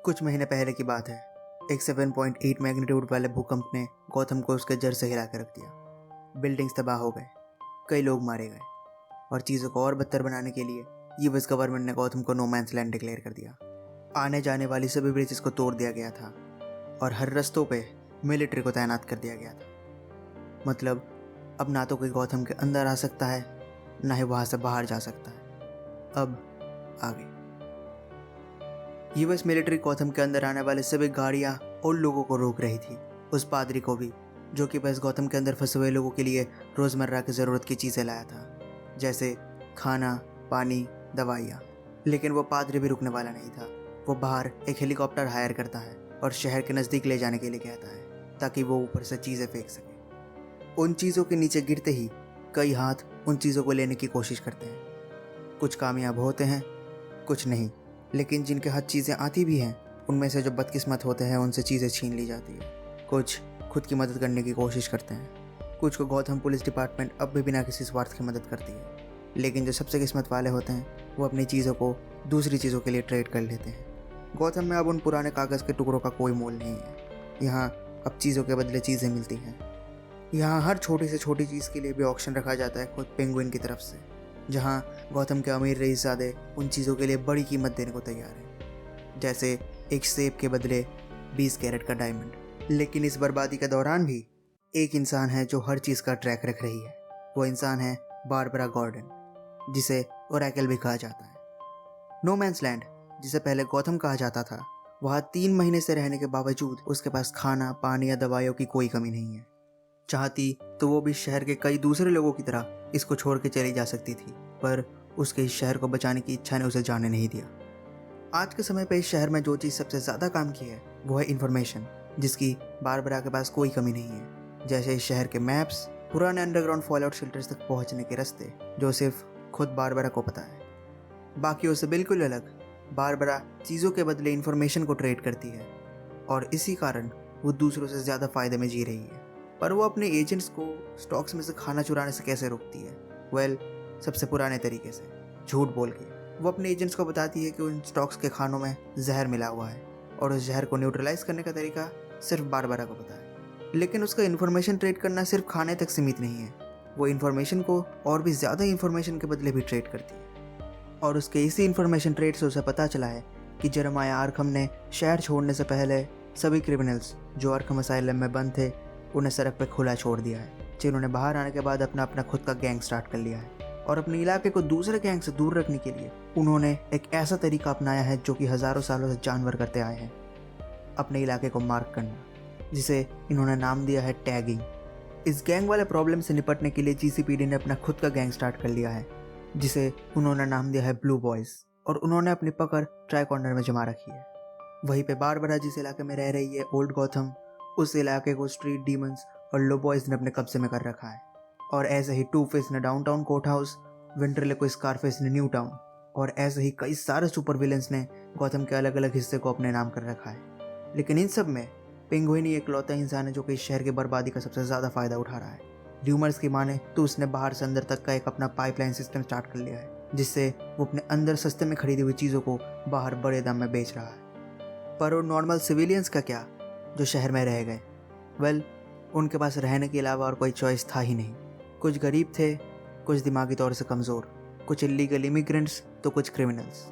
कुछ महीने पहले की बात है। एक 7.8 मैग्नीट्यूड वाले भूकंप ने गौतम को उसके जड़ से हिला कर रख दिया। बिल्डिंग्स तबाह हो गए, कई लोग मारे गए और चीज़ों को और बदतर बनाने के लिए यूएस गवर्नमेंट ने गौतम को नो मैंस लैंड डिक्लेयर कर दिया। आने जाने वाली सभी ब्रिजेस को तोड़ दिया गया था और हर रास्तों पे मिलिट्री को तैनात कर दिया गया था। मतलब अब ना तो कोई गौतम के अंदर आ सकता है, ना ही वहाँ से बाहर जा सकता है। अब आगे यूएस मिलिट्री गौतम के अंदर आने वाले सभी गाड़ियाँ और लोगों को रोक रही थी, उस पादरी को भी, जो कि बस गौतम के अंदर फंसे हुए लोगों के लिए रोज़मर्रा की ज़रूरत की चीज़ें लाया था, जैसे खाना, पानी, दवाइयाँ। लेकिन वो पादरी भी रुकने वाला नहीं था। वो बाहर एक हेलीकॉप्टर हायर करता है और शहर के नज़दीक ले जाने के लिए कहता है, ताकि वो ऊपर से चीज़ें फेंक सके। उन चीज़ों के नीचे गिरते ही कई हाथ उन चीज़ों को लेने की कोशिश करते हैं। कुछ कामयाब होते हैं, कुछ नहीं। लेकिन जिनके हाथ चीज़ें आती भी हैं, उनमें से जो बदकिस्मत होते हैं उनसे चीज़ें छीन ली जाती है। कुछ खुद की मदद करने की कोशिश करते हैं, कुछ को गौतम पुलिस डिपार्टमेंट अब भी बिना किसी स्वार्थ की मदद करती है। लेकिन जो सबसे किस्मत वाले होते हैं वो अपनी चीज़ों को दूसरी चीज़ों के लिए ट्रेड कर लेते हैं। गौतम में अब उन पुराने कागज़ के टुकड़ों का कोई मोल नहीं है। यहाँ अब चीज़ों के बदले चीज़ें मिलती हैं। यहाँ हर छोटी से छोटी चीज़ के लिए भी ऑक्शन रखा जाता है खुद पेंगुइन की तरफ से, जहाँ गौतम के अमीर रईसज़ादे उन चीज़ों के लिए बड़ी कीमत देने को तैयार हैं, जैसे एक सेब के बदले 20 कैरेट का डायमंड। लेकिन इस बर्बादी के दौरान भी एक इंसान है जो हर चीज़ का ट्रैक रख रही है। वो इंसान है बारबरा गॉर्डन, जिसे ओरेकल भी कहा जाता है। नो मैंस लैंड, जिसे पहले गौतम कहा जाता था, वहाँ 3 महीने से रहने के बावजूद उसके पास खाना, पानी या दवाइयों की कोई कमी नहीं है। चाहती तो वो भी शहर के कई दूसरे लोगों की तरह इसको छोड़ के चली जा सकती थी, पर उसके इस शहर को बचाने की इच्छा ने उसे जाने नहीं दिया। आज के समय पे इस शहर में जो चीज़ सबसे ज़्यादा काम की है वो है इन्फॉर्मेशन, जिसकी बारबरा के पास कोई कमी नहीं है। जैसे इस शहर के मैप्स, पुराने अंडरग्राउंड फॉलआउट शेल्टर्स तक पहुंचने के रास्ते, जो सिर्फ खुद बारबरा को पता है। बाकियों से बिल्कुल अलग, बारबरा चीज़ों के बदले इन्फॉर्मेशन को ट्रेड करती है और इसी कारण वो दूसरों से ज़्यादा फ़ायदे में जी रही है। पर वो अपने एजेंट्स को स्टॉक्स में से खाना चुराने से कैसे रोकती है? सबसे पुराने तरीके से, झूठ बोल के। वो अपने एजेंट्स को बताती है कि उन स्टॉक्स के खानों में जहर मिला हुआ है और उस जहर को न्यूट्रलाइज करने का तरीका सिर्फ बारबरा को पता है। लेकिन उसका इन्फॉर्मेशन ट्रेड करना सिर्फ खाने तक सीमित नहीं है। वो इन्फॉर्मेशन को और भी ज़्यादा इन्फॉर्मेशन के बदले भी ट्रेड करती है। और उसके इसी इन्फॉर्मेशन ट्रेड से उसे पता चला है कि जेरेमाया आर्खम ने शहर छोड़ने से पहले सभी क्रिमिनल्स जो आर्खम असाइलम में बंद थे उन्हें सड़क पर खुला छोड़ दिया है, जिन्होंने बाहर आने के बाद अपना खुद का गैंग स्टार्ट कर लिया है। और अपने इलाके को दूसरे गैंग से दूर रखने के लिए उन्होंने एक ऐसा तरीका अपनाया है जो कि हज़ारों सालों से जानवर करते आए हैं, अपने इलाके को मार्क करना, जिसे इन्होंने नाम दिया है टैगिंग। इस गैंग वाले प्रॉब्लम से निपटने के लिए जीसीपीडी ने अपना खुद का गैंग स्टार्ट कर लिया है, जिसे उन्होंने नाम दिया है ब्लू बॉयज़, और उन्होंने अपनी पकड़ ट्राई कॉर्नर में जमा रखी है। वहीं पे बारबरा जिस इलाके में रह रही है, ओल्ड गौथम, उस इलाके को स्ट्रीट डीमंस और लो बॉयज़ ने अपने कब्जे में कर रखा है। और ऐसे ही टू फेस ने डाउनटाउन कोर्ट हाउस, विंटरले स्कारफेस ने न्यू टाउन, और ऐसे ही कई सारे सुपर विलेंस ने गौतम के अलग अलग हिस्से को अपने नाम कर रखा है। लेकिन इन सब में पेंगुइन ही एक लौता इंसान है जो कि इस शहर की बर्बादी का सबसे ज़्यादा फायदा उठा रहा है। र्यूमर्स की माने तो उसने बाहर से अंदर तक का एक अपना पाइपलाइन सिस्टम स्टार्ट कर लिया है, जिससे वो अपने अंदर सस्ते में खरीदी हुई चीज़ों को बाहर बड़े दाम में बेच रहा है। पर वो नॉर्मल सिविलियंस का क्या, जो शहर में रह गए? उनके पास रहने के अलावा और कोई चॉइस था ही नहीं। कुछ गरीब थे, कुछ दिमागी तौर से कमज़ोर, कुछ इलीगल इमिग्रेंट्स तो कुछ क्रिमिनल्स।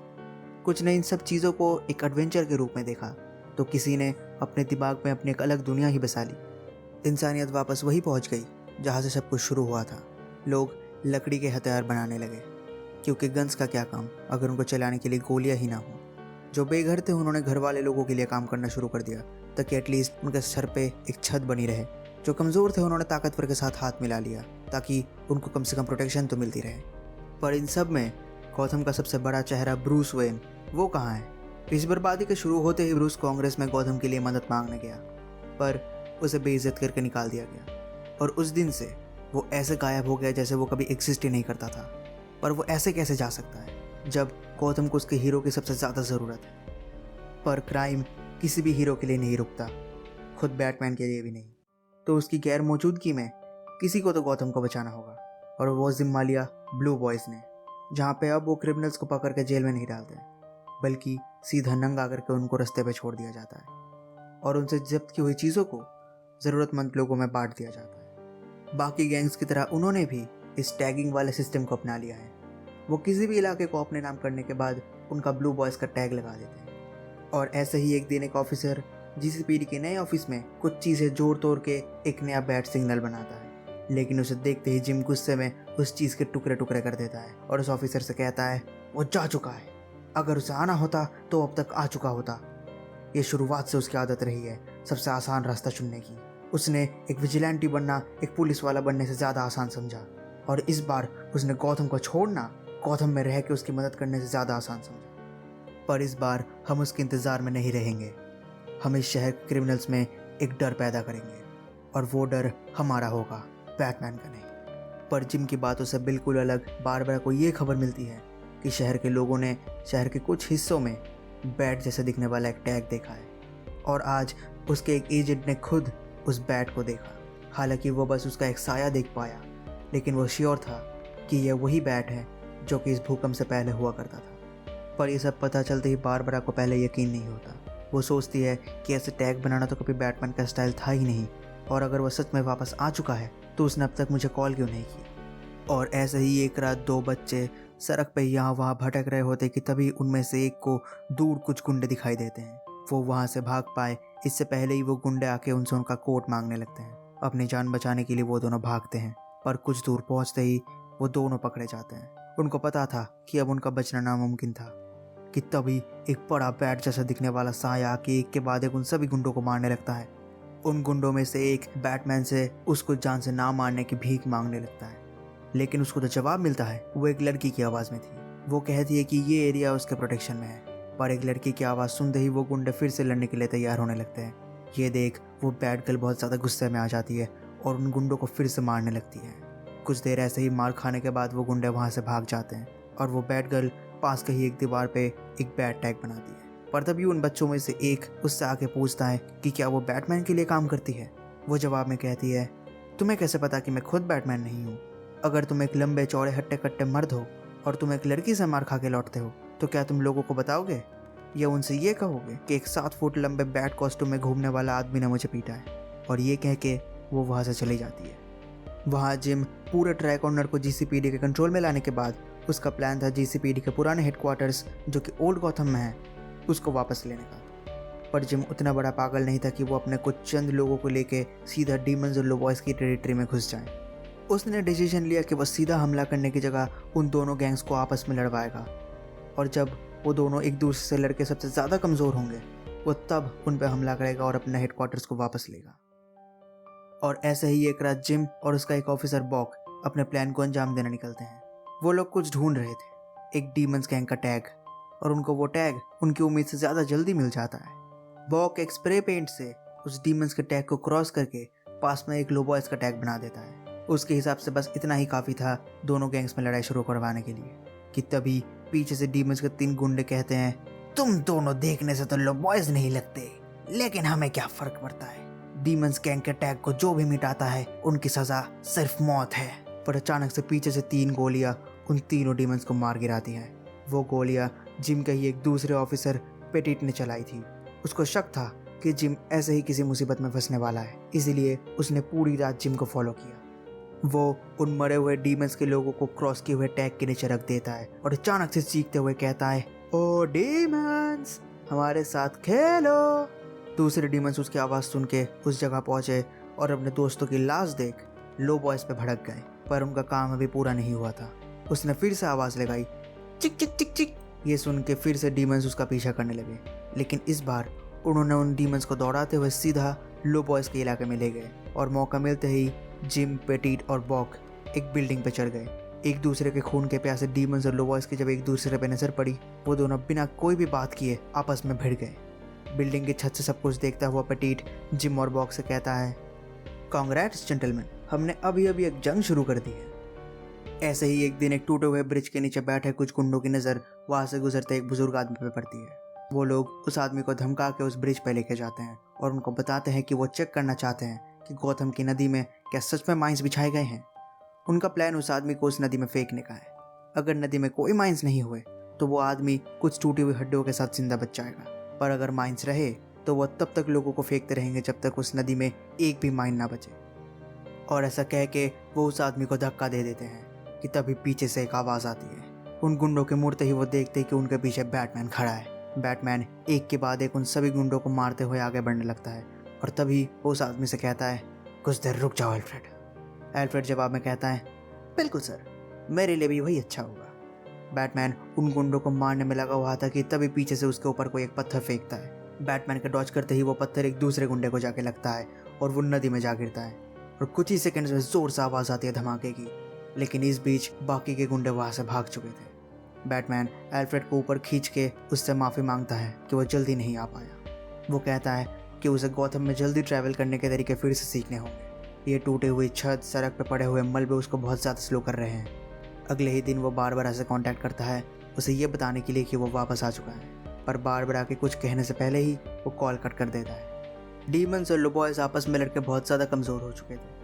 कुछ ने इन सब चीज़ों को एक एडवेंचर के रूप में देखा, तो किसी ने अपने दिमाग में अपनी एक अलग दुनिया ही बसा ली। इंसानियत वापस वही पहुंच गई जहां से सब कुछ शुरू हुआ था। लोग लकड़ी के हथियार बनाने लगे, क्योंकि गन्स का क्या काम अगर उनको चलाने के लिए गोलियां ही ना हो। जो बेघर थे उन्होंने घर वाले लोगों के लिए काम करना शुरू कर दिया, ताकि एटलीस्ट उनके सर पे एक छत बनी रहे। जो कमज़ोर थे उन्होंने ताकतवर के साथ हाथ मिला लिया, ताकि उनको कम से कम प्रोटेक्शन तो मिलती रहे। पर इन सब में गौतम का सबसे बड़ा चेहरा ब्रूस वेन, वो कहाँ है? इस बर्बादी के शुरू होते ही ब्रूस कांग्रेस में गौतम के लिए मदद मांगने गया, पर उसे बेइज्जत करके निकाल दिया गया। और उस दिन से वो ऐसे गायब हो गया जैसे वो कभी एग्जिस्ट ही नहीं करता था। पर वो ऐसे कैसे जा सकता है जब गौतम को उसके हीरो की सबसे ज़्यादा ज़रूरत है? पर क्राइम किसी भी हीरो के लिए नहीं रुकता, खुद बैटमैन के लिए भी नहीं। तो उसकी गैर मौजूदगी में किसी को तो गौतम को बचाना होगा, और वो जिम्मा लिया ब्लू बॉयज़ ने, जहाँ पे अब वो क्रिमिनल्स को पकड़ के जेल में नहीं डालते, बल्कि सीधा नंगा करके उनको रास्ते पे छोड़ दिया जाता है और उनसे जब्त की हुई चीज़ों को ज़रूरतमंद लोगों में बांट दिया जाता है। बाकी गैंग्स की तरह उन्होंने भी इस टैगिंग वाले सिस्टम को अपना लिया है। वो किसी भी इलाके को अपने नाम करने के बाद उनका ब्लू बॉयज़ का टैग लगा देते हैं। और ऐसे ही एक दिन एक ऑफिसर जीसीपीडी के नए ऑफिस में कुछ चीज़ें जोड़ तोड़ के एक नया बैट सिग्नल बनाता है, लेकिन उसे देखते ही जिम गुस्से में उस चीज़ के टुकड़े टुकड़े कर देता है और उस ऑफिसर से कहता है वो जा चुका है, अगर उसे आना होता तो अब तक आ चुका होता। ये शुरुआत से उसकी आदत रही है सबसे आसान रास्ता चुनने की। उसने एक विजिलेंटी बनना एक पुलिस वाला बनने से ज़्यादा आसान समझा और इस बार उसने गौतम को छोड़ना गौतम में रह के उसकी मदद करने से ज़्यादा आसान समझा। पर इस बार हम उसके इंतज़ार में नहीं रहेंगे। हम इस शहर के क्रिमिनल्स में एक डर पैदा करेंगे और वो डर हमारा होगा, बैटमैन का नहीं। पर जिम की बातों से बिल्कुल अलग बारबरा को ये खबर मिलती है कि शहर के लोगों ने शहर के कुछ हिस्सों में बैट जैसे दिखने वाला एक टैग देखा है और आज उसके एक एजेंट ने खुद उस बैट को देखा। हालांकि वो बस उसका एक साया देख पाया, लेकिन वो श्योर था कि यह वही बैट है जो कि इस भूकंप से पहले हुआ करता था। पर यह सब पता चलते ही बारबरा को पहले यकीन नहीं होता। वो सोचती है कि ऐसे टैग बनाना तो कभी बैटमैन का स्टाइल था ही नहीं, और अगर वह सच में वापस आ चुका है तो उसने अब तक मुझे कॉल क्यों नहीं की। और ऐसे ही एक रात दो बच्चे सड़क पे यहाँ वहाँ भटक रहे होते कि तभी उनमें से एक को दूर कुछ गुंडे दिखाई देते हैं। वो वहाँ से भाग पाए इससे पहले ही वो गुंडे आके उनसे उनका कोट मांगने लगते हैं। अपनी जान बचाने के लिए वो दोनों भागते हैं, पर कुछ दूर पहुँचते ही वो दोनों पकड़े जाते हैं। उनको पता था कि अब उनका बचना नामुमकिन था कि तभी एक बड़ा बैट जैसा दिखने वाला साया आके एक के बाद एक उन सभी गुंडों को मारने लगता है। उन गुंडों में से एक बैटमैन से उसको जान से ना मारने की भीख मांगने लगता है, लेकिन उसको जो जवाब मिलता है वो एक लड़की की आवाज़ में थी। वो कहती है कि ये एरिया उसके प्रोटेक्शन में है, पर एक लड़की की आवाज़ सुनते ही वो गुंडे फिर से लड़ने के लिए तैयार होने लगते हैं। ये देख वो बैट गर्ल बहुत ज़्यादा गुस्से में आ जाती है और उन गुंडों को फिर से मारने लगती है। कुछ देर ऐसे ही मार खाने के बाद वो गुंडे वहाँ से भाग जाते हैं और वो बैट गर्ल पास के ही एक दीवार पे एक बैट टैग बनाती है। पर तभी उन बच्चों में से एक उससे आके पूछता है कि क्या वो बैटमैन के लिए काम करती है। वो जवाब में कहती है तुम्हें कैसे पता कि मैं खुद बैटमैन नहीं हूँ? अगर तुम एक लंबे चौड़े हट्टे कट्टे मर्द हो और तुम एक लड़की से मार खा के लौटते हो तो क्या तुम लोगों को बताओगे या उनसे ये कहोगे कि एक 7 फुट लंबे बैट कॉस्ट्यूम में घूमने वाला आदमी ने मुझे पीटा है? और ये कह के वो वहाँ से चली जाती है। वहाँ जिम पूरे ट्रैक ऑनर को जीसीपीडी के कंट्रोल में लाने के बाद उसका प्लान था जीसीपीडी के पुराने हेडक्वार्टर्स जो कि ओल्ड गॉथम में है उसको वापस लेने का। पर जिम उतना बड़ा पागल नहीं था कि वो अपने कुछ चंद लोगों को लेके सीधा डीमंस और लोबॉयज की टेरिटरी में घुस जाए। उसने डिसीजन लिया कि वह सीधा हमला करने की जगह उन दोनों गैंग्स को आपस में लड़वाएगा, और जब वो दोनों एक दूसरे से लड़के सबसे ज़्यादा कमज़ोर होंगे वो तब उन पर हमला करेगा और अपने हेडक्वार्टर्स को वापस लेगा। और ऐसे ही एक रात जिम और उसका एक ऑफिसर बॉक अपने प्लान को अंजाम देने निकलते हैं। वो लोग कुछ ढूंढ रहे थे, एक डीमंस गैंग का टैग, और उनको वो टैग उनकी उम्मीद से ज़्यादा जल्दी मिल जाता है। बॉक एक स्प्रे पेंट से उस डीमंस के टैग को क्रॉस करके पास में एक लोबॉयज का टैग बना देता है। उसके हिसाब से बस इतना ही काफ़ी था दोनों गैंग्स में लड़ाई शुरू करवाने के लिए कि तभी पीछे से डीमंस के 3 गुंडे कहते हैं तुम दोनों देखने से तो लोबॉयज नहीं लगते, लेकिन हमें क्या फ़र्क पड़ता है। डीमंस गैंग के टैग को जो भी मिटाता है उनकी सज़ा सिर्फ मौत है। पर अचानक से पीछे से 3 गोलियां उन तीनों डीमंस को मार गिराती हैं। वो गोलियां जिम के ही एक दूसरे ऑफिसर पेटिट ने चलाई थी। उसको शक था कि जिम ऐसे ही किसी मुसीबत में फंसने वाला है, इसीलिए उसने पूरी रात जिम को फॉलो किया। वो उन मरे हुए डीमंस के लोगों को क्रॉस किए हुए टैग के नीचे रख देता है और अचानक से चीखते हुए कहता है ओ डीमंस हमारे साथ खेलो। दूसरे डीमंस उसकी आवाज़ सुन के उस जगह पहुंचे और अपने दोस्तों की लाश देख लो बॉयज पे भड़क गए, पर उनका काम अभी पूरा नहीं हुआ था। उसने फिर से आवाज़ लगाई चिक चिक चिक चिक। ये सुन के फिर से डीमंस उसका पीछा करने लगे, लेकिन इस बार उन्होंने उन डीमंस को दौड़ाते हुए सीधा लो बॉयज के इलाके में ले गए और मौका मिलते ही जिम, पेटिट और बॉक एक बिल्डिंग पे चढ़ गए। एक दूसरे के खून के प्यासे डीमंस और लो बॉयज की जब एक दूसरे पे नजर पड़ी वो दोनों बिना कोई भी बात किए आपस में भिड़ गए। बिल्डिंग की छत से सब कुछ देखता हुआ पेटिट जिम और बॉक से कहता है कांग्रेट्स जेंटलमैन, हमने अभी अभी एक जंग शुरू कर दी है। ऐसे ही एक दिन एक टूटे हुए ब्रिज के नीचे बैठे कुछ गुंडों की नज़र वहाँ से गुजरते एक बुजुर्ग आदमी पे पड़ती है। वो लोग उस आदमी को धमका के उस ब्रिज पे लेके जाते हैं और उनको बताते हैं कि वो चेक करना चाहते हैं कि गौतम की नदी में क्या सच में माइंस बिछाए गए हैं। उनका प्लान उस आदमी को उस नदी में फेंकने का है। अगर नदी में कोई माइंस नहीं हुए तो वो आदमी कुछ टूटी हुई हड्डियों के साथ जिंदा बच जाएगा, पर अगर माइंस रहे तो वो तब तक लोगों को फेंकते रहेंगे जब तक उस नदी में एक भी माइन ना बचे। और ऐसा कह के वो उस आदमी को धक्का दे देते हैं कि तभी पीछे से एक आवाज़ आती है। उन गुंडों के मुड़ते ही वो देखते कि उनके पीछे बैटमैन खड़ा है। बैटमैन एक के बाद एक उन सभी गुंडों को मारते हुए आगे बढ़ने लगता है और तभी वो उस आदमी से कहता है, कुछ देर रुक जाओ एल्फ्रेड। एल्फ्रेड जवाब में कहता है, बिल्कुल सर, मेरे लिए भी वही अच्छा होगा। बैटमैन उन गुंडों को मारने में लगा हुआ था कि तभी पीछे से उसके ऊपर कोई एक पत्थर फेंकता है। बैटमैन के डॉज करते ही वो पत्थर एक दूसरे गुंडे को जाके लगता है और वो नदी में जा गिरता है और कुछ ही सेकंड्स में जोर से आवाज़ आती है धमाके की। लेकिन इस बीच बाकी के गुंडे वहाँ से भाग चुके थे। बैटमैन एल्फ्रेड को ऊपर खींच के उससे माफ़ी मांगता है कि वो जल्दी नहीं आ पाया। वो कहता है कि उसे गौतम में जल्दी ट्रैवल करने के तरीके फिर से सीखने होंगे। ये टूटे हुई छत, सड़क पर पड़े हुए मलबे उसको बहुत ज़्यादा स्लो कर रहे हैं। अगले ही दिन वो बारबरा से कांटेक्ट करता है उसे ये बताने के लिए कि वो वापस आ चुका है, पर बारबरा के कुछ कहने से पहले ही वो कॉल कट कर देता है। डीमंस और लुबॉयज आपस में लड़के बहुत ज़्यादा कमज़ोर हो चुके थे।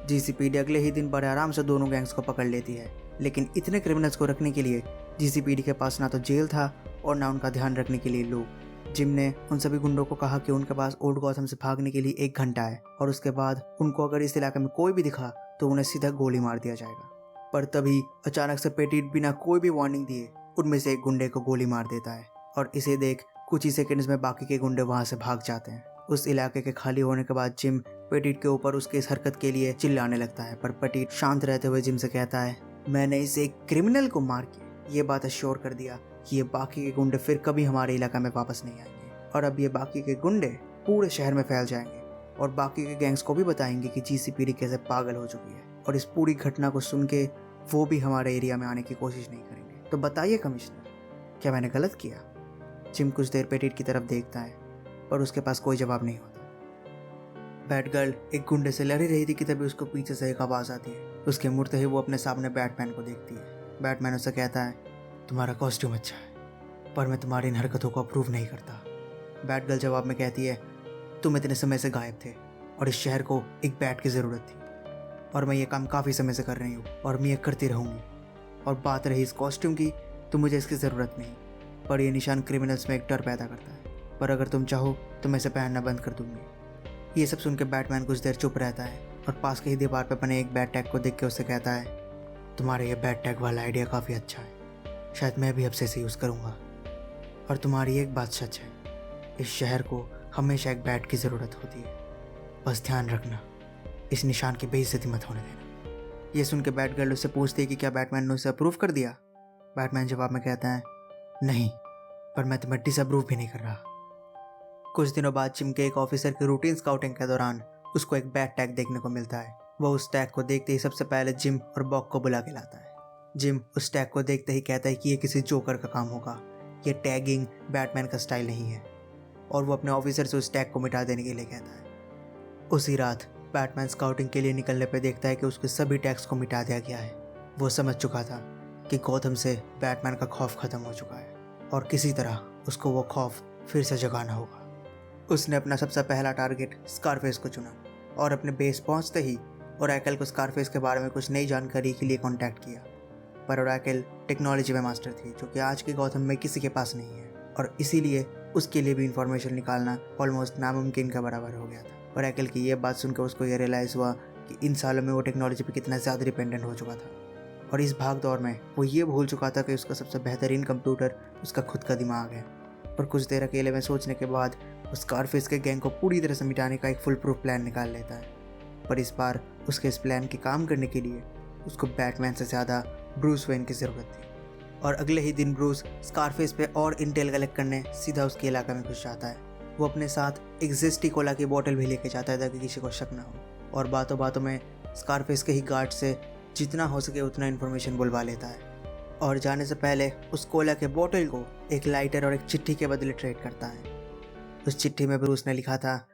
जीसीपीडी अगले ही दिन बड़े आराम से दोनों गैंग्स को पकड़ लेती है, लेकिन इतने क्रिमिनल्स को रखने के लिए जीसीपीडी के पास ना तो जेल था और ना उनका ध्यान रखने के लिए लोग। जिम ने उन सभी गुंडों को कहा कि उनके पास ओल्ड गौतम से भागने के लिए 1 घंटा है और उसके बाद उनको अगर इस इलाके में कोई भी दिखा तो उन्हें सीधा गोली मार दिया जाएगा। पर तभी अचानक से पेटिट बिना कोई भी वार्निंग दिए उनमें से एक गुंडे को गोली मार देता है और इसे देख कुछ ही सेकंड्स में बाकी के गुंडे वहां से भाग जाते हैं। उस इलाके के खाली होने के बाद जिम पेटिट के ऊपर उसके इस हरकत के लिए चिल्लाने लगता है, पर पेटिट शांत रहते हुए जिम से कहता है, मैंने इसे एक क्रिमिनल को मार के ये बात अश्योर कर दिया कि ये बाकी के गुंडे फिर कभी हमारे इलाका में वापस नहीं आएंगे और अब ये बाकी के गुंडे पूरे शहर में फैल जाएंगे और बाकी के गैंग्स को भी बताएंगे कि जीसीपीडी कैसे पागल हो चुकी है और इस पूरी घटना को सुन के वो भी हमारे एरिया में आने की कोशिश नहीं करेंगे। तो बताइए कमिश्नर, क्या मैंने गलत किया? जिम कुछ देर पेटिट की तरफ देखता है पर उसके पास कोई जवाब नहीं होता। बैटगर्ल एक गुंडे से लड़ी रही थी कि तभी उसको पीछे से एक आवाज़ आती है। उसके मुड़ते ही वो अपने सामने बैटमैन को देखती है। बैटमैन उससे कहता है, तुम्हारा कॉस्ट्यूम अच्छा है पर मैं तुम्हारी इन हरकतों को अप्रूव नहीं करता। बैटगर्ल जवाब में कहती है, तुम इतने समय से गायब थे और इस शहर को एक बैट की ज़रूरत थी और मैं ये काम काफ़ी समय से कर रही हूँ और मैं ये करती रहूँगी। और बात रही इस कॉस्ट्यूम की, तो मुझे इसकी ज़रूरत नहीं, पर यह निशान क्रिमिनल्स में एक डर पैदा करता है, पर अगर तुम चाहो तो मैं इसे पहनना बंद कर दूंगी। ये सब सुन के बैटमैन कुछ देर चुप रहता है और पास के ही दीवार पर बने एक बैट टैग को देख के उससे कहता है, तुम्हारे ये बैट टैग वाला आइडिया काफ़ी अच्छा है, शायद मैं भी अब से इसे यूज़ करूँगा। और तुम्हारी एक बात सच है, इस शहर को हमेशा एक बैट की ज़रूरत होती है, बस ध्यान रखना इस निशान की बेइज्जती मत होने देना। ये सुन के बैटगर्ल उससे पूछती है कि क्या बैटमैन ने उसे अप्रूव कर दिया। बैटमैन जवाब में कहता है, नहीं, पर मैं तुम्हें डिसअप्रूव भी नहीं कर रहा। कुछ दिनों बाद जिम के एक ऑफिसर की रूटीन स्काउटिंग के दौरान उसको एक बैट टैग देखने को मिलता है। वो उस टैग को देखते ही सबसे पहले जिम और बॉक को बुला के लाता है। जिम उस टैग को देखते ही कहता है कि ये किसी जोकर का काम होगा, ये टैगिंग बैटमैन का स्टाइल नहीं है, और वो अपने ऑफिसर से उस टैग को मिटा देने के लिए कहता है। उसी रात बैटमैन स्काउटिंग के लिए निकलने पर देखता है कि उसके सभी टैग्स को मिटा दिया गया है। वो समझ चुका था कि गौतम से बैटमैन का खौफ खत्म हो चुका है और किसी तरह उसको वो खौफ फिर से जगाना होगा। उसने अपना सबसे पहला टारगेट स्कारफेस को चुना और अपने बेस पहुंचते ही ओरेकल को स्कारफेस के बारे में कुछ नई जानकारी के लिए कांटेक्ट किया। पर ओरेकल टेक्नोलॉजी में मास्टर थी, जो कि आज के गौतम में किसी के पास नहीं है, और इसीलिए उसके लिए भी इंफॉर्मेशन निकालना ऑलमोस्ट नामुमकिन का बराबर हो गया था। ओरेकल की ये बात सुनकर उसको ये रियलाइज़ हुआ कि इन सालों में वो टेक्नोलॉजी पे कितना ज़्यादा डिपेंडेंट हो चुका था, और इस भाग दौड़ में वो ये भूल चुका था कि उसका सबसे बेहतरीन कंप्यूटर उसका खुद का दिमाग है। और कुछ देर अकेले में सोचने के बाद उस स्कारफेस के गैंग को पूरी तरह से मिटाने का एक फुल प्रूफ प्लान निकाल लेता है। पर इस बार उसके इस प्लान के काम करने के लिए उसको बैटमैन से ज़्यादा ब्रूस वेन की ज़रूरत थी। और अगले ही दिन ब्रूस स्कारफेस पे और इंटेल कलेक्ट करने सीधा उसके इलाका में घुस जाता है। वो अपने साथ एक जेस्टी कोला की बोतल भी लेके जाता है ताकि किसी को शक ना हो, और बातों बातों में स्कारफेस के ही गार्ड से जितना हो सके उतना इन्फॉर्मेशन बुलवा लेता है, और जाने से पहले उस कोला के बोतल को एक लाइटर और एक चिट्ठी के बदले ट्रेड करता है। उस चिट्ठी में ब्रूस ने लिखा था,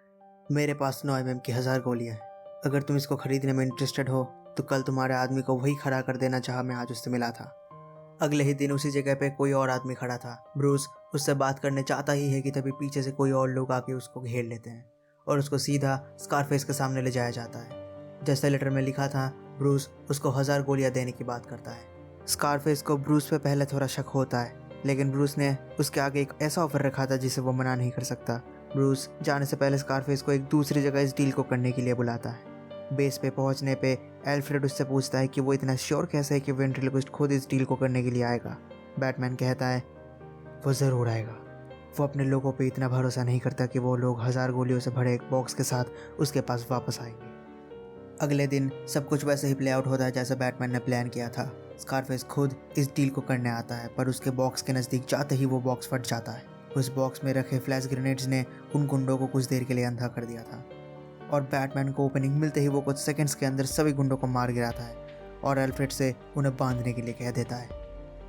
मेरे पास 9 mm की 1000 गोलियाँ हैं, अगर तुम इसको खरीदने में इंटरेस्टेड हो तो कल तुम्हारे आदमी को वही खड़ा कर देना जहाँ मैं आज उससे मिला था। अगले ही दिन उसी जगह पे कोई और आदमी खड़ा था। ब्रूस उससे बात करने चाहता ही है कि तभी पीछे से कोई और लोग आके उसको घेर लेते हैं और उसको सीधा स्कारफेस के सामने ले जाया जाता है। जैसे लेटर में लिखा था, ब्रूस उसको 1000 गोलियां देने की बात करता है। स्कारफेस को ब्रूस पे पहले थोड़ा शक होता है, लेकिन ब्रूस ने उसके आगे एक ऐसा ऑफर रखा था जिसे वो मना नहीं कर सकता। ब्रूस जाने से पहले स्कारफेस को एक दूसरी जगह इस डील को करने के लिए बुलाता है। बेस पे पहुंचने पे एल्फ्रेड उससे पूछता है कि वो इतना श्योर कैसे है कि वेंट्रिलोक्विस्ट खुद इस डील को करने के लिए आएगा। बैटमैन कहता है वो ज़रूर आएगा। वो अपने लोगों पे इतना भरोसा नहीं करता कि वो लोग 1000 गोलियों से भरे एक बॉक्स के साथ उसके पास वापस आएंगे। अगले दिन सब कुछ वैसे ही प्ले आउट होता है जैसे बैटमैन ने प्लान किया था। स्कारफेस खुद इस डील को करने आता है, पर उसके बॉक्स के नज़दीक जाते ही वो बॉक्स फट जाता है। उस बॉक्स में रखे फ्लैश ग्रेनेड्स ने उन गुंडों को कुछ देर के लिए अंधा कर दिया था और बैटमैन को ओपनिंग मिलते ही वो कुछ सेकंड्स के अंदर सभी गुंडों को मार गिराता है और एल्फ्रेड से उन्हें बांधने के लिए कह देता है।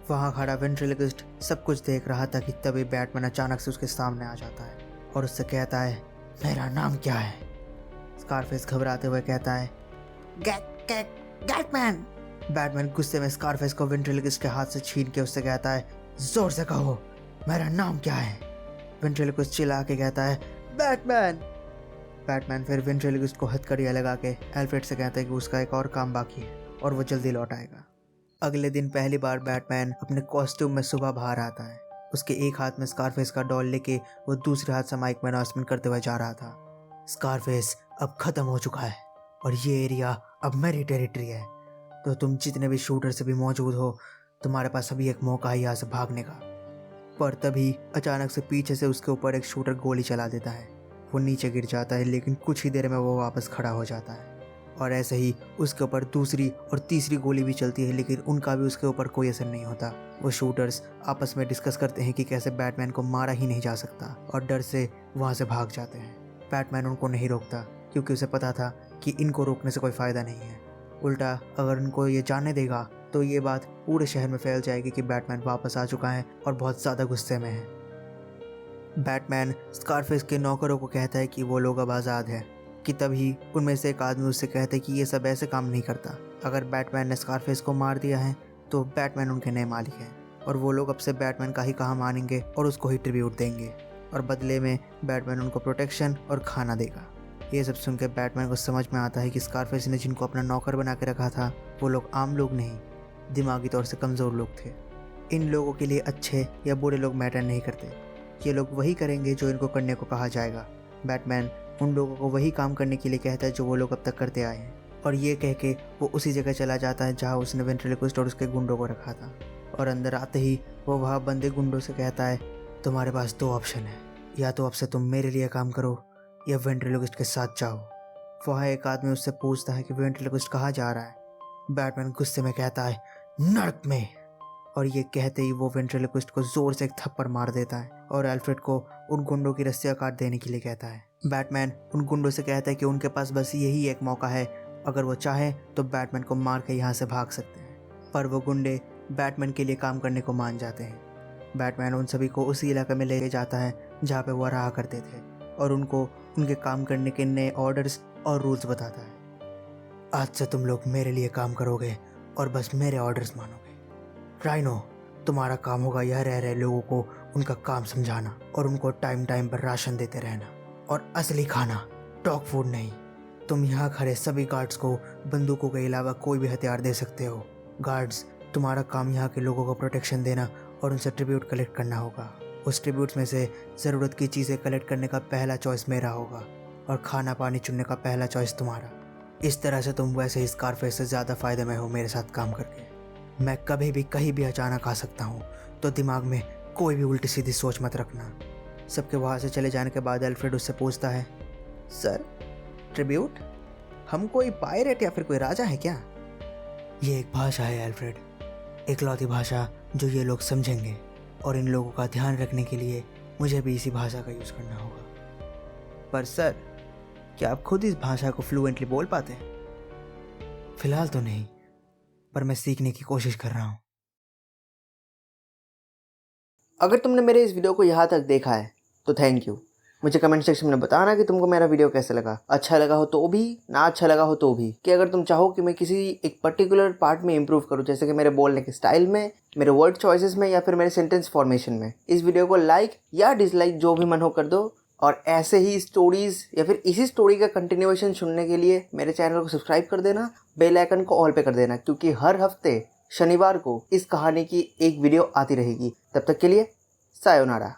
वहाँ खड़ा वेंट्रिलोक्विस्ट सब कुछ देख रहा था कि तभी बैटमैन अचानक से उसके सामने आ जाता है और उससे कहता है मेरा नाम क्या है। स्कारफेस घबराते हुए कहता है बैटमैन। बैटमैन गुस्से में स्कारफेस को वेंट्रिलोक्विस्ट के हाथ से छीन के उससे कहता है जोर से कहो मेरा नाम क्या है। वेंट्रिलोक्विस्ट चिल्ला के कहता है बैटमैन। बैटमैन फिर वेंट्रिलोक्विस्ट को हथकड़ियाँ लगा के एल्फ्रेड से कहता है कि उसका एक और काम बाकी है और वो जल्दी लौट आएगा। अगले दिन पहली बार बैटमैन अपने कॉस्ट्यूम में सुबह बाहर आता है। उसके एक हाथ में स्कारफेस का डॉल लेके वो दूसरे हाथ से माइक में अनाउंसमेंट करते हुए जा रहा था। स्कारफेस अब खत्म हो चुका है और ये एरिया अब मेरी टेरिटरी है, तो तुम जितने भी शूटर से भी मौजूद हो तुम्हारे पास अभी एक मौका है यहाँ से भागने का। पर तभी अचानक से पीछे से उसके ऊपर एक शूटर गोली चला देता है। वो नीचे गिर जाता है, लेकिन कुछ ही देर में वो वापस खड़ा हो जाता है और ऐसे ही उसके ऊपर दूसरी और तीसरी गोली भी चलती है, लेकिन उनका भी उसके ऊपर कोई असर नहीं होता। वो शूटर्स आपस में डिस्कस करते हैं कि कैसे बैटमैन को मारा ही नहीं जा सकता और डर से वहाँ से भाग जाते हैं। बैटमैन उनको नहीं रोकता क्योंकि उसे पता था कि इनको रोकने से कोई फ़ायदा नहीं है। उल्टा अगर उनको ये जानने देगा तो ये बात पूरे शहर में फैल जाएगी कि बैटमैन वापस आ चुका है और बहुत ज़्यादा गुस्से में है। बैटमैन स्कारफेस के नौकरों को कहता है कि वो लोग अब आज़ाद हैं कि तभी उनमें से एक आदमी उससे कहता है कि ये सब ऐसे काम नहीं करता। अगर बैटमैन ने स्कारफेस को मार दिया है तो बैटमैन उनके नए मालिक हैं और वो लोग अब से बैटमैन का ही कहा मानेंगे और उसको ही ट्रिब्यूट देंगे और बदले में बैटमैन उनको प्रोटेक्शन और खाना देगा। ये सब सुनकर बैटमैन को समझ में आता है कि स्कारफेस ने जिनको अपना नौकर बना के रखा था वो लोग आम लोग नहीं, दिमागी तौर से कमज़ोर लोग थे। इन लोगों के लिए अच्छे या बुरे लोग मैटर नहीं करते, ये लोग वही करेंगे जो इनको करने को कहा जाएगा। बैटमैन उन लोगों को वही काम करने के लिए कहता है जो वो लोग अब तक करते आए हैं और ये कह के वो उसी जगह चला जाता है जहाँ उसने वेंट्रिलोक्विस्ट और उसके गुंडों को रखा था। और अंदर आते ही वो वहाँ बंदे गुंडों से कहता है तुम्हारे पास 2 ऑप्शन है, या तो अब से तुम मेरे लिए काम करो या वेंट्रिलोक्विस्ट के साथ जाओ। वहाँ एक आदमी उससे पूछता है कि वेंट्रिलोक्विस्ट कहाँ जा रहा है। बैटमैन गुस्से में कहता है नर्क में, और ये कहते ही वो वेंट्रिलोक्विस्ट को जोर से एक थप्पड़ मार देता है और एल्फ्रेड को उन गुंडों की रस्सियां काट देने के लिए कहता है। बैटमैन उन गुंडों से कहता है कि उनके पास बस यही एक मौका है, अगर वो चाहे तो बैटमैन को मार के यहाँ से भाग सकते हैं। पर वो गुंडे बैटमैन के लिए काम करने को मान जाते हैं। बैटमैन उन सभी को उसी इलाके में ले जाता है जहाँ पे वो रहा करते थे और उनको उनके काम करने के नए ऑर्डर्स और रूल्स बताता है। आज से तुम लोग मेरे लिए काम करोगे और बस मेरे ऑर्डर्स मानोगे। राइनो, तुम्हारा काम होगा यह रह रहे लोगों को उनका काम समझाना और उनको टाइम टाइम पर राशन देते रहना, और असली खाना, डॉग फूड नहीं। तुम यहाँ खड़े सभी गार्ड्स को बंदूकों के अलावा कोई भी हथियार दे सकते हो। गार्ड्स, तुम्हारा काम यहाँ के लोगों को प्रोटेक्शन देना और उनसे ट्रिब्यूट कलेक्ट करना होगा। उस ट्रिब्यूट्स में से ज़रूरत की चीज़ें कलेक्ट करने का पहला चॉइस मेरा होगा और खाना पानी चुनने का पहला चॉइस तुम्हारा। इस तरह से तुम वैसे ही स्कारफेस से ज़्यादा फ़ायदे में हो मेरे साथ काम करके। मैं कभी भी कहीं भी अचानक आ सकता हूँ, तो दिमाग में कोई भी उल्टी सीधी सोच मत रखना। सबके वहाँ से चले जाने के बाद एल्फ्रेड उससे पूछता है सर, ट्रिब्यूट? हम कोई पायरेट या फिर कोई राजा है क्या? ये एक भाषा है एल्फ्रेड, इकलौती भाषा जो ये लोग समझेंगे, और इन लोगों का ध्यान रखने के लिए मुझे भी इसी भाषा का यूज़ करना होगा। पर सर, क्या आप खुद इस भाषा को फ्लुएंटली बोल पाते हैं? फिलहाल तो नहीं, पर मैं सीखने की कोशिश कर रहा हूँ। अगर तुमने मेरे इस वीडियो को यहाँ तक देखा है तो थैंक यू। मुझे कमेंट सेक्शन में बताना कि तुमको मेरा वीडियो कैसा लगा। अच्छा लगा हो तो भी, ना अच्छा लगा हो तो भी। कि अगर तुम चाहो कि मैं किसी एक पर्टिकुलर पार्ट में इंप्रूव करूँ, जैसे कि मेरे बोलने के स्टाइल में, मेरे वर्ड चॉइसेस में, या फिर मेरे सेंटेंस फॉर्मेशन में, इस वीडियो को लाइक या डिसलाइक जो भी मन हो कर दो। और ऐसे ही स्टोरीज या फिर इसी स्टोरी का कंटिन्यूएशन सुनने के लिए मेरे चैनल को सब्सक्राइब कर देना, बेल आइकन को ऑल पे कर देना, क्योंकि हर हफ्ते शनिवार को इस कहानी की एक वीडियो आती रहेगी। तब तक के लिए सायोनारा।